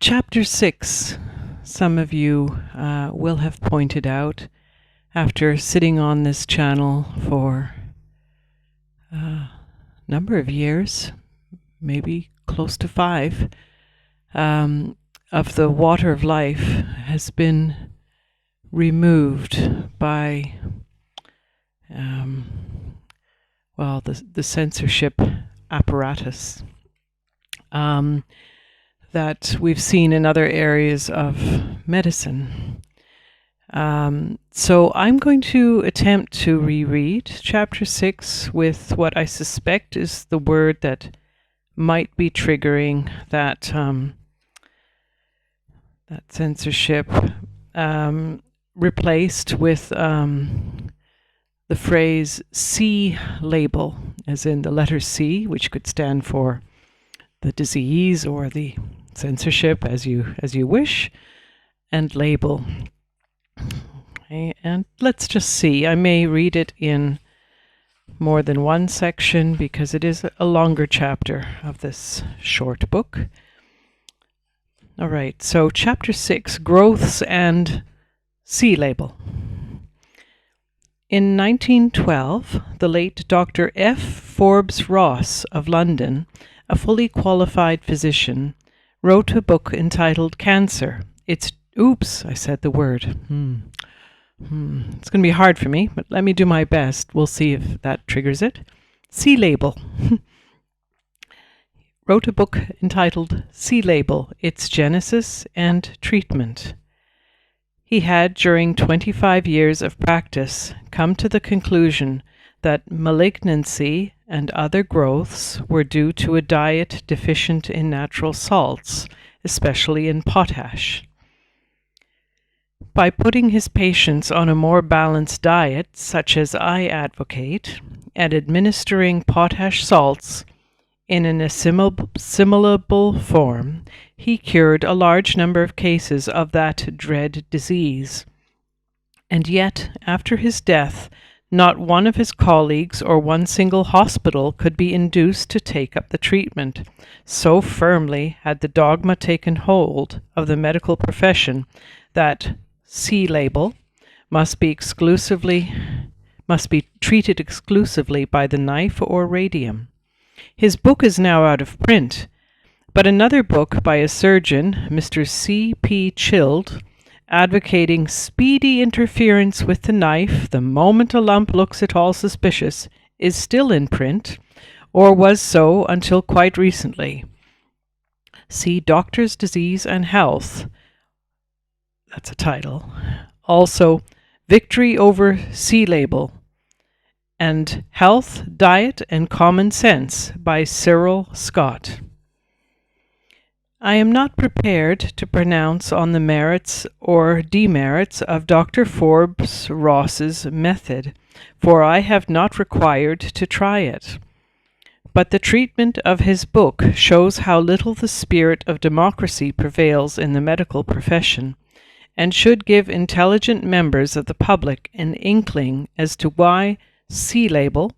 Chapter 6, some of you will have pointed out after sitting on this channel for a number of years, maybe close to 5, of the water of life has been removed by the censorship apparatus that we've seen in other areas of medicine. So I'm going to attempt to reread Chapter 6 with what I suspect is the word that might be triggering that censorship, replaced with the phrase C label, as in the letter C, which could stand for the disease or the censorship, as you wish, and label. Okay, and let's just see. I may read it in more than one section because it is a longer chapter of this short book. All right, so Chapter 6, Growths and C label. In 1912, the late Dr. F. Forbes Ross of London, a fully qualified physician, wrote a book entitled Cancer. Oops, I said the word. It's going to be hard for me, but let me do my best. We'll see if that triggers it. C label. Wrote a book entitled C label, Its Genesis and Treatment. He had, during 25 years of practice, come to the conclusion that malignancy and other growths were due to a diet deficient in natural salts, especially in potash. By putting his patients on a more balanced diet, such as I advocate, and administering potash salts in an assimilable form, he cured a large number of cases of that dread disease. And yet, after his death, not one of his colleagues or one single hospital could be induced to take up the treatment. So firmly had the dogma taken hold of the medical profession that C label must be treated exclusively by the knife or radium. His book is now out of print, but another book by a surgeon, Mr. C. P. Childe, advocating speedy interference with the knife the moment a lump looks at all suspicious, is still in print, or was so until quite recently. See Doctors, Disease and Health. That's a title. Also, Victory over C label, and Health, Diet and Common Sense by Cyril Scott. I am not prepared to pronounce on the merits or demerits of Dr. Forbes Ross's method, for I have not required to try it. But the treatment of his book shows how little the spirit of democracy prevails in the medical profession, and should give intelligent members of the public an inkling as to why C label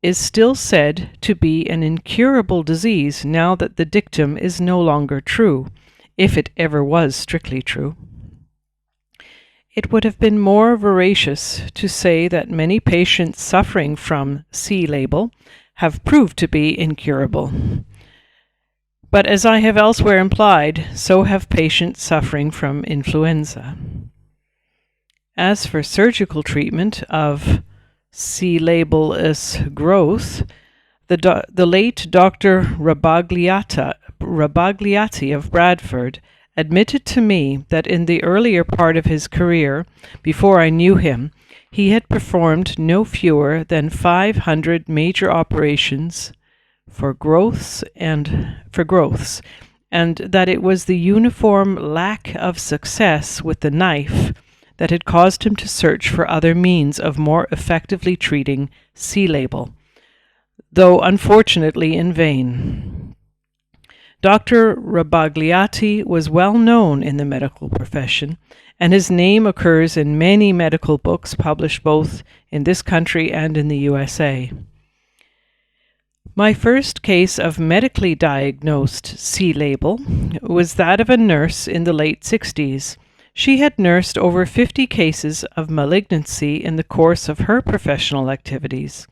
is still said to be an incurable disease now that the dictum is no longer true, if it ever was strictly true. It would have been more veracious to say that many patients suffering from C label have proved to be incurable. But as I have elsewhere implied, so have patients suffering from influenza. As for surgical treatment of C label-less growth, the late Dr. Rabagliati of Bradford admitted to me that in the earlier part of his career, before I knew him, he had performed no fewer than 500 major operations for growths, and that it was the uniform lack of success with the knife that had caused him to search for other means of more effectively treating C label, though unfortunately in vain. Dr. Rabagliati was well known in the medical profession, and his name occurs in many medical books published both in this country and in the USA. My first case of medically diagnosed C-label was that of a nurse in the late 60s. She had nursed over 50 cases of malignancy in the course of her professional activities,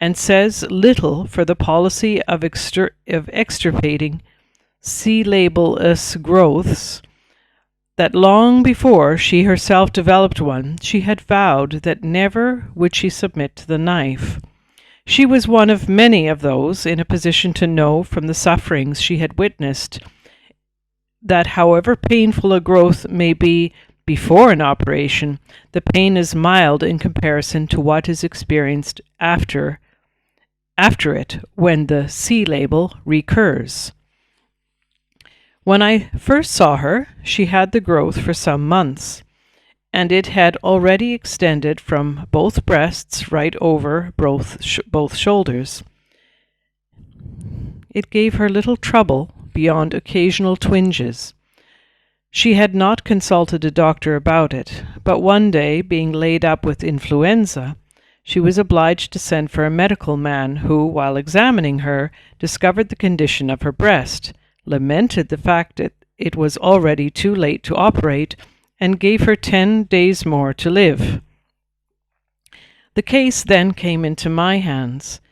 and says little for the policy of extirpating C-labelous growths that long before she herself developed one, she had vowed that never would she submit to the knife. She was one of many of those in a position to know from the sufferings she had witnessed that however painful a growth may be before an operation, the pain is mild in comparison to what is experienced after it when the C-label recurs. When I first saw her, she had the growth for some months, and it had already extended from both breasts right over both shoulders. It gave her little trouble beyond occasional twinges. She had not consulted a doctor about it, but one day, being laid up with influenza, she was obliged to send for a medical man who, while examining her, discovered the condition of her breast, lamented the fact that it was already too late to operate, and gave her 10 days more to live. The case then came into my hands.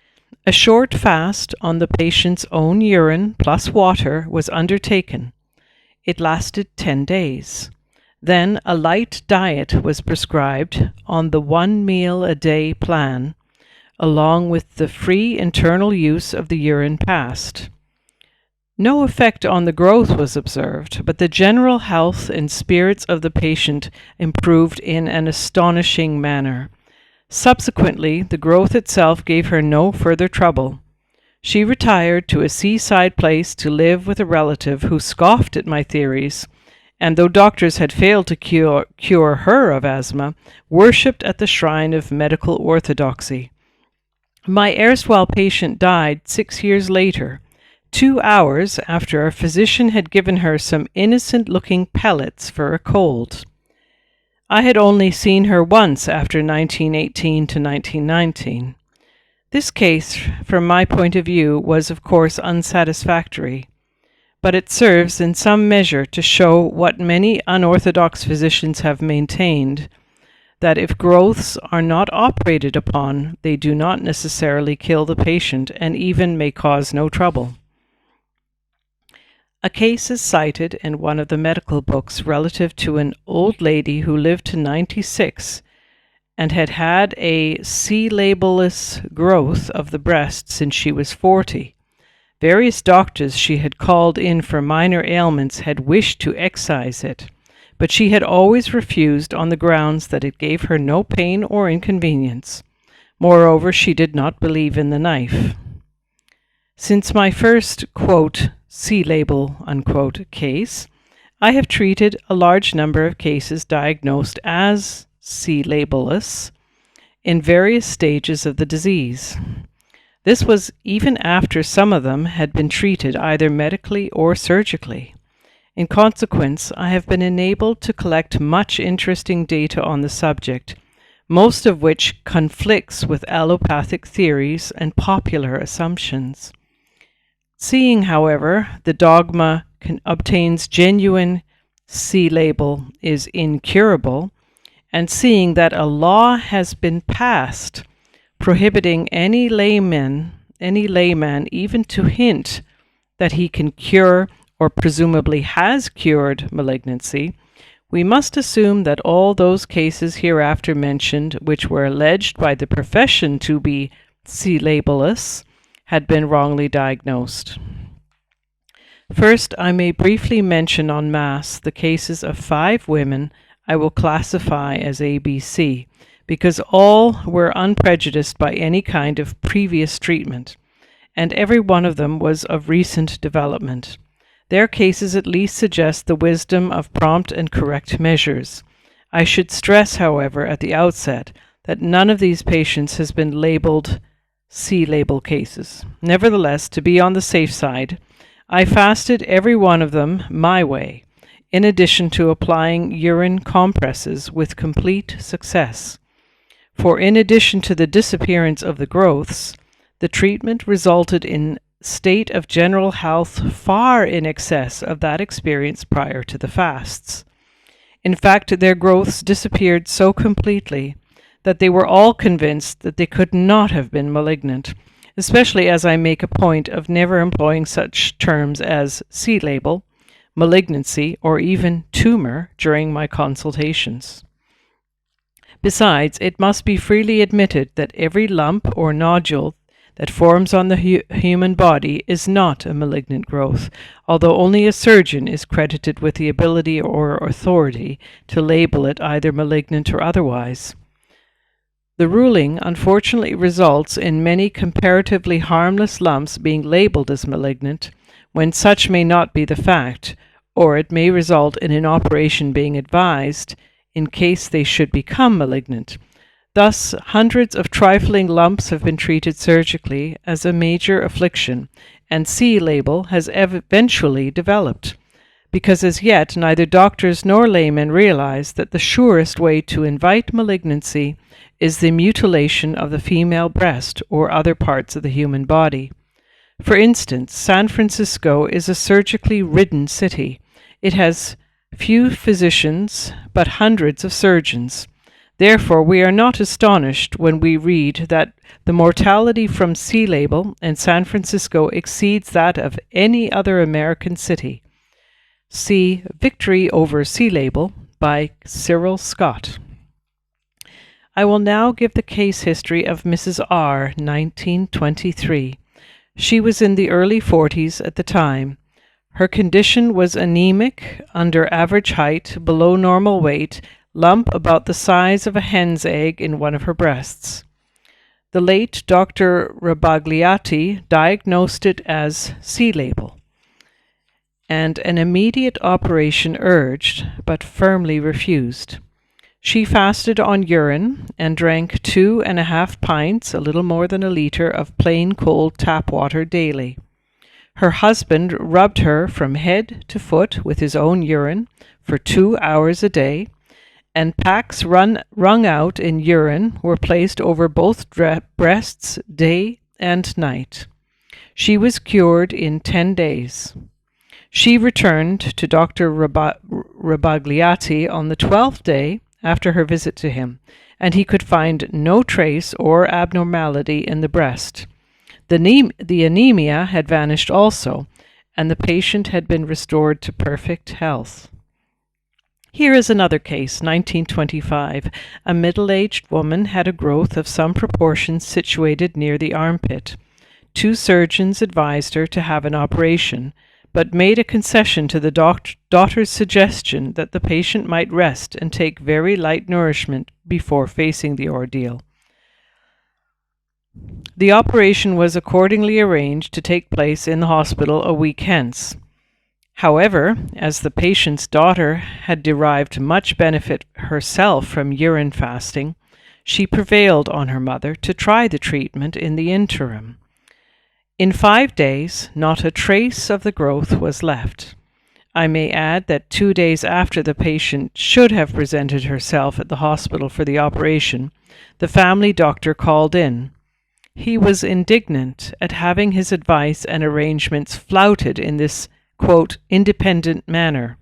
A short fast on the patient's own urine plus water was undertaken. It lasted 10 days. Then a light diet was prescribed on the 1 meal a day plan, along with the free internal use of the urine passed. No effect on the growth was observed, but the general health and spirits of the patient improved in an astonishing manner. Subsequently, the growth itself gave her no further trouble. She retired to a seaside place to live with a relative who scoffed at my theories, and though doctors had failed to cure her of asthma, worshipped at the shrine of medical orthodoxy. My erstwhile patient died 6 years later, 2 hours after a physician had given her some innocent-looking pellets for a cold. I had only seen her once after 1918 to 1919. This case, from my point of view, was of course unsatisfactory, but it serves in some measure to show what many unorthodox physicians have maintained, that if growths are not operated upon, they do not necessarily kill the patient and even may cause no trouble. A case is cited in one of the medical books relative to an old lady who lived to 96 and had had a C-labelless growth of the breast since she was 40. Various doctors she had called in for minor ailments had wished to excise it, but she had always refused on the grounds that it gave her no pain or inconvenience. Moreover, she did not believe in the knife. Since my first, quote, C-label, unquote, case, I have treated a large number of cases diagnosed as C-labelless in various stages of the disease. This was even after some of them had been treated either medically or surgically. In consequence, I have been enabled to collect much interesting data on the subject, most of which conflicts with allopathic theories and popular assumptions. Seeing, however, the dogma obtains genuine C-label is incurable, and seeing that a law has been passed prohibiting any layman even to hint that he can cure or presumably has cured malignancy, we must assume that all those cases hereafter mentioned which were alleged by the profession to be C-labelless had been wrongly diagnosed. First, I may briefly mention en masse the cases of 5 women I will classify as ABC, because all were unprejudiced by any kind of previous treatment, and every one of them was of recent development. Their cases at least suggest the wisdom of prompt and correct measures. I should stress, however, at the outset, that none of these patients has been labeled C-label cases. Nevertheless, to be on the safe side, I fasted every one of them my way, in addition to applying urine compresses with complete success. For in addition to the disappearance of the growths, The treatment resulted in state of general health far in excess of that experienced prior to the fasts. In fact, their growths disappeared so completely that they were all convinced that they could not have been malignant, especially as I make a point of never employing such terms as C-label, malignancy, or even tumor during my consultations. Besides, it must be freely admitted that every lump or nodule that forms on the human body is not a malignant growth, although only a surgeon is credited with the ability or authority to label it either malignant or otherwise. The ruling unfortunately results in many comparatively harmless lumps being labeled as malignant, when such may not be the fact, or it may result in an operation being advised in case they should become malignant. Thus, hundreds of trifling lumps have been treated surgically as a major affliction, and C-label has eventually developed, because as yet neither doctors nor laymen realize that the surest way to invite malignancy is the mutilation of the female breast or other parts of the human body. For instance, San Francisco is a surgically ridden city. It has few physicians, but hundreds of surgeons. Therefore, we are not astonished when we read that the mortality from C-label in San Francisco exceeds that of any other American city. See Victory Over C-label by Cyril Scott. I will now give the case history of Mrs. R., 1923. She was in the early 40s at the time. Her condition was anemic, under average height, below normal weight, lump about the size of a hen's egg in one of her breasts. The late Dr. Rabagliati diagnosed it as C-label, and an immediate operation urged, but firmly refused. She fasted on urine and drank 2.5 pints, a little more than a litre, of plain cold tap water daily. Her husband rubbed her from head to foot with his own urine for 2 hours a day, and packs wrung out in urine were placed over both breasts day and night. She was cured in 10 days. She returned to Dr. Rabagliati on the 12th day after her visit to him, and he could find no trace or abnormality in the breast. The anemia had vanished also, and the patient had been restored to perfect health. Here is another case, 1925. A middle-aged woman had a growth of some proportions situated near the armpit. 2 surgeons advised her to have an operation, but made a concession to the daughter's suggestion that the patient might rest and take very light nourishment before facing the ordeal. The operation was accordingly arranged to take place in the hospital a week hence. However, as the patient's daughter had derived much benefit herself from urine fasting, she prevailed on her mother to try the treatment in the interim. In 5 days, not a trace of the growth was left. I may add that 2 days after the patient should have presented herself at the hospital for the operation, the family doctor called in. He was indignant at having his advice and arrangements flouted in this, quote, independent manner.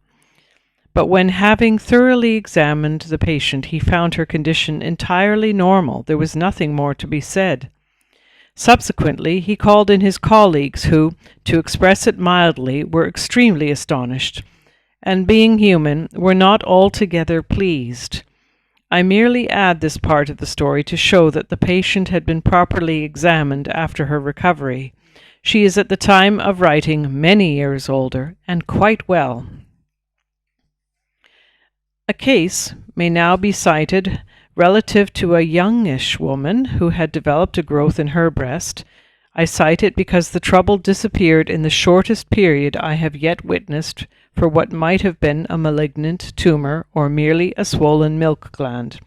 But when having thoroughly examined the patient, he found her condition entirely normal. There was nothing more to be said. Subsequently, he called in his colleagues who, to express it mildly, were extremely astonished, and being human, were not altogether pleased. I merely add this part of the story to show that the patient had been properly examined after her recovery. She is at the time of writing many years older and quite well. A case may now be cited relative to a youngish woman who had developed a growth in her breast. I cite it because the trouble disappeared in the shortest period I have yet witnessed for what might have been a malignant tumor or merely a swollen milk gland.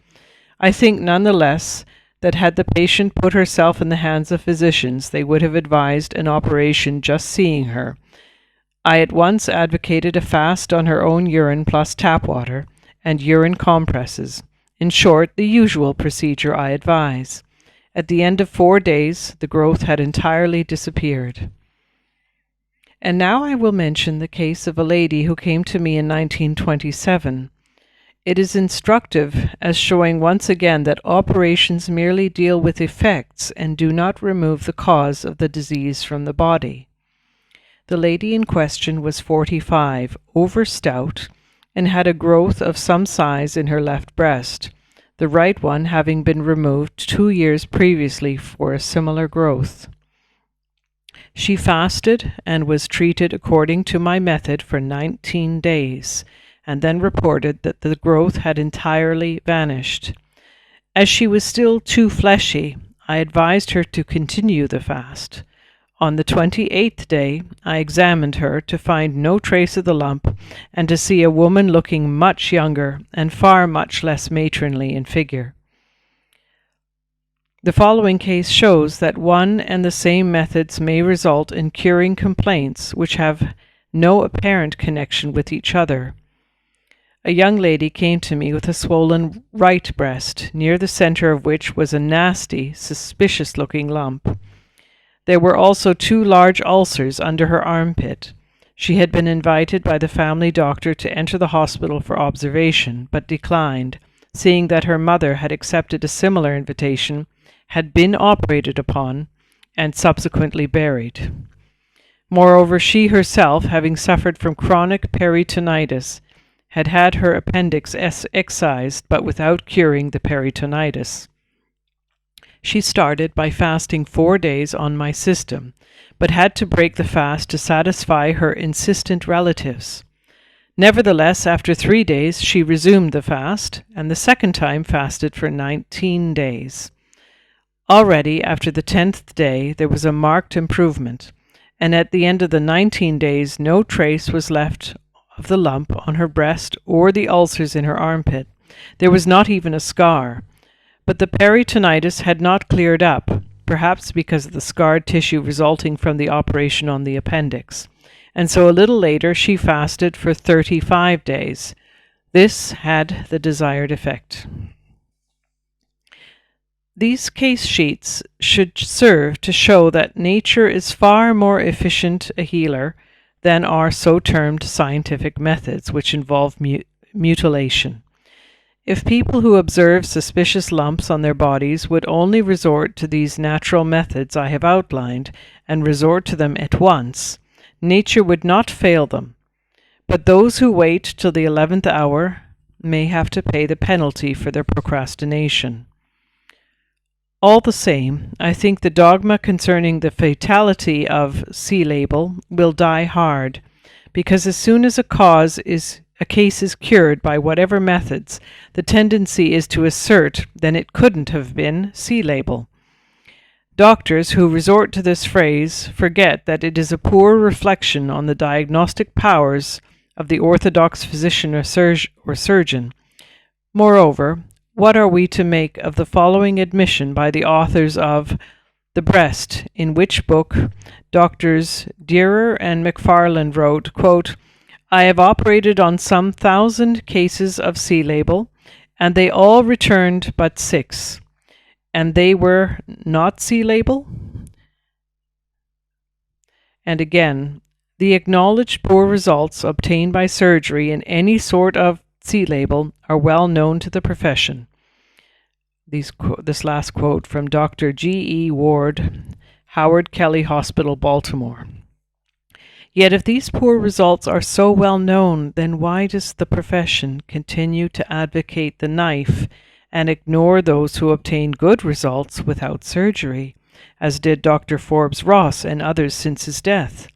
I think nonetheless that had the patient put herself in the hands of physicians, they would have advised an operation just seeing her. I at once advocated a fast on her own urine plus tap water and urine compresses. In short, the usual procedure I advise. At the end of 4 days, the growth had entirely disappeared. And now I will mention the case of a lady who came to me in 1927. It is instructive as showing once again that operations merely deal with effects and do not remove the cause of the disease from the body. The lady in question was 45, overstout, and had a growth of some size in her left breast, the right one having been removed 2 years previously for a similar growth. She fasted and was treated according to my method for 19 days, and then reported that the growth had entirely vanished. As she was still too fleshy, I advised her to continue the fast. On the 28th day, I examined her to find no trace of the lump and to see a woman looking much younger and far much less matronly in figure. The following case shows that one and the same methods may result in curing complaints which have no apparent connection with each other. A young lady came to me with a swollen right breast, near the center of which was a nasty, suspicious-looking lump. There were also 2 large ulcers under her armpit. She had been invited by the family doctor to enter the hospital for observation, but declined, seeing that her mother had accepted a similar invitation, had been operated upon, and subsequently buried. Moreover, she herself, having suffered from chronic peritonitis, had had her appendix excised, but without curing the peritonitis. She started by fasting 4 days on my system, but had to break the fast to satisfy her insistent relatives. Nevertheless, after 3 days, she resumed the fast, and the second time fasted for 19 days. Already, after the 10th day, there was a marked improvement, and at the end of the 19 days no trace was left of the lump on her breast or the ulcers in her armpit. There was not even a scar. But the peritonitis had not cleared up, perhaps because of the scarred tissue resulting from the operation on the appendix, and so a little later she fasted for 35 days. This had the desired effect. These case sheets should serve to show that nature is far more efficient a healer than are so-termed scientific methods, which involve mutilation. If people who observe suspicious lumps on their bodies would only resort to these natural methods I have outlined, and resort to them at once, nature would not fail them. But those who wait till the 11th hour may have to pay the penalty for their procrastination. All the same, I think the dogma concerning the fatality of C-label will die hard, because as soon as a case is cured by whatever methods, the tendency is to assert that it couldn't have been C-label. Doctors who resort to this phrase forget that it is a poor reflection on the diagnostic powers of the orthodox physician or surgeon. Moreover, what are we to make of the following admission by the authors of The Breast, in which book Doctors Dearer and McFarland wrote, quote, "I have operated on some 1,000 cases of C-label, and they all returned but 6. And they were not C-label?" And again, the acknowledged poor results obtained by surgery in any sort of C-label are well known to the profession. This last quote from Dr. G. E. Ward, Howard Kelly Hospital, Baltimore. Yet if these poor results are so well known, then why does the profession continue to advocate the knife and ignore those who obtain good results without surgery, as did Dr. Forbes Ross and others since his death?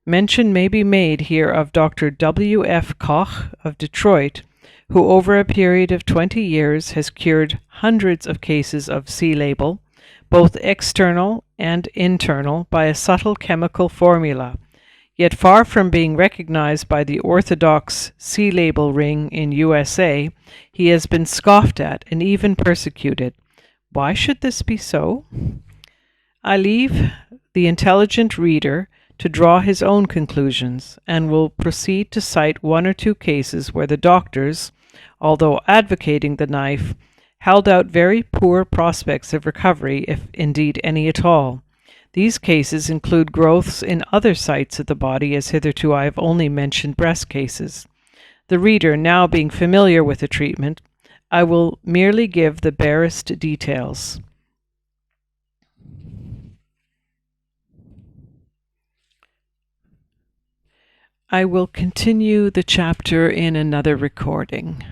Mention may be made here of Dr. W. F. Koch of Detroit, who over a period of 20 years has cured hundreds of cases of C-label, both external and internal, by a subtle chemical formula. Yet far from being recognized by the orthodox C-label ring in USA, he has been scoffed at and even persecuted. Why should this be so? I leave the intelligent reader to draw his own conclusions, and will proceed to cite 1 or 2 cases where the doctors, although advocating the knife, held out very poor prospects of recovery, if indeed any at all. These cases include growths in other sites of the body, as hitherto I have only mentioned breast cases. The reader now being familiar with the treatment, I will merely give the barest details. I will continue the chapter in another recording.